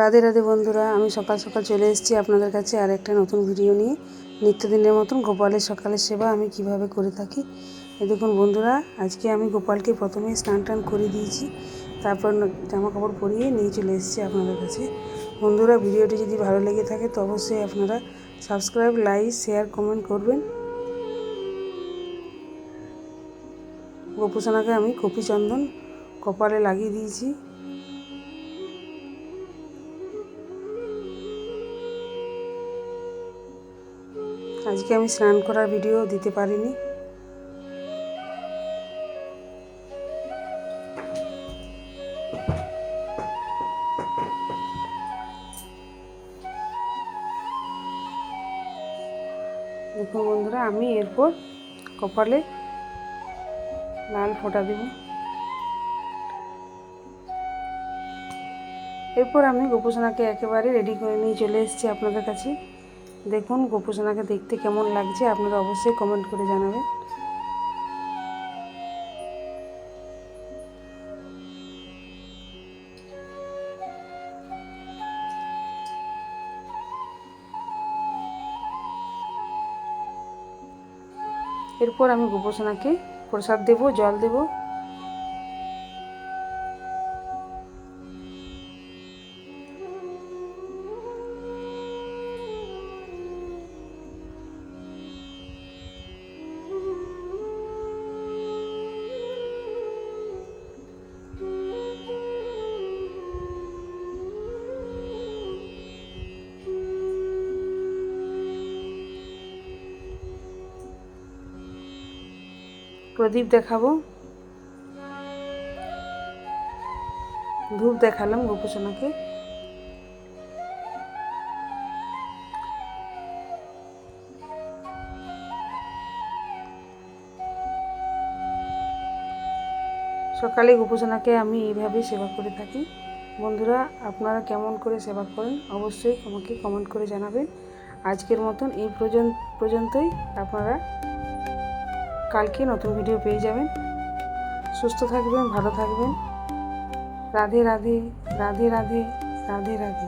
রাধে রাধে বন্ধুরা, আমি সকাল সকাল চলে এসেছি আপনাদের কাছে আর একটা নতুন ভিডিও নিয়ে। নিত্যদিনের মতন গোপালের সকালের সেবা আমি কিভাবে করে থাকি এই দেখুন বন্ধুরা। আজকে আমি গোপালকে প্রথমে স্নান টান করে দিয়েছি, তারপর জামা কাপড় পরিয়ে নিয়ে চলে এসেছি আপনাদের কাছে। বন্ধুরা, ভিডিওটি যদি ভালো লেগে থাকে তো অবশ্যই আপনারা সাবস্ক্রাইব, লাইক, শেয়ার, কমেন্ট করবেন। গোপুসোনাকে আমি কপি চন্দন কপালে লাগিয়ে দিয়েছি। আজকে আমি স্নান করার ভিডিও দিতে পারিনি। দেখুন বন্ধুরা, আমি এরপর কপালে লাল ফোঁটা দেব। এরপর আমি গোপুসোনাকে একেবারে রেডি করে নিয়ে চলে এসেছি আপনাদের কাছে। দেখুন গোপুসোনাকে দেখতে কেমন লাগছে আপনারা অবশ্যই কমেন্ট করে জানাবেন। এরপর আমি গোপুসোনাকে প্রসাদ দেব, জল দেব। প্রদীপ দেখাবো, ধূপ দেখালাম গোপুসোনাকে। সকালে গোপুসোনাকে আমি এইভাবেই সেবা করে থাকি। বন্ধুরা, আপনারা কেমন করে সেবা করেন অবশ্যই আমাকে কমেন্ট করে জানাবেন। আজকের মতন এই পর্যন্তই। আপনারা কালকে নতুন ভিডিও পেয়ে যাবেন। সুস্থ থাকবেন, ভালো থাকবেন। রাধে রাধে, রাধে রাধে, রাধে রাধে।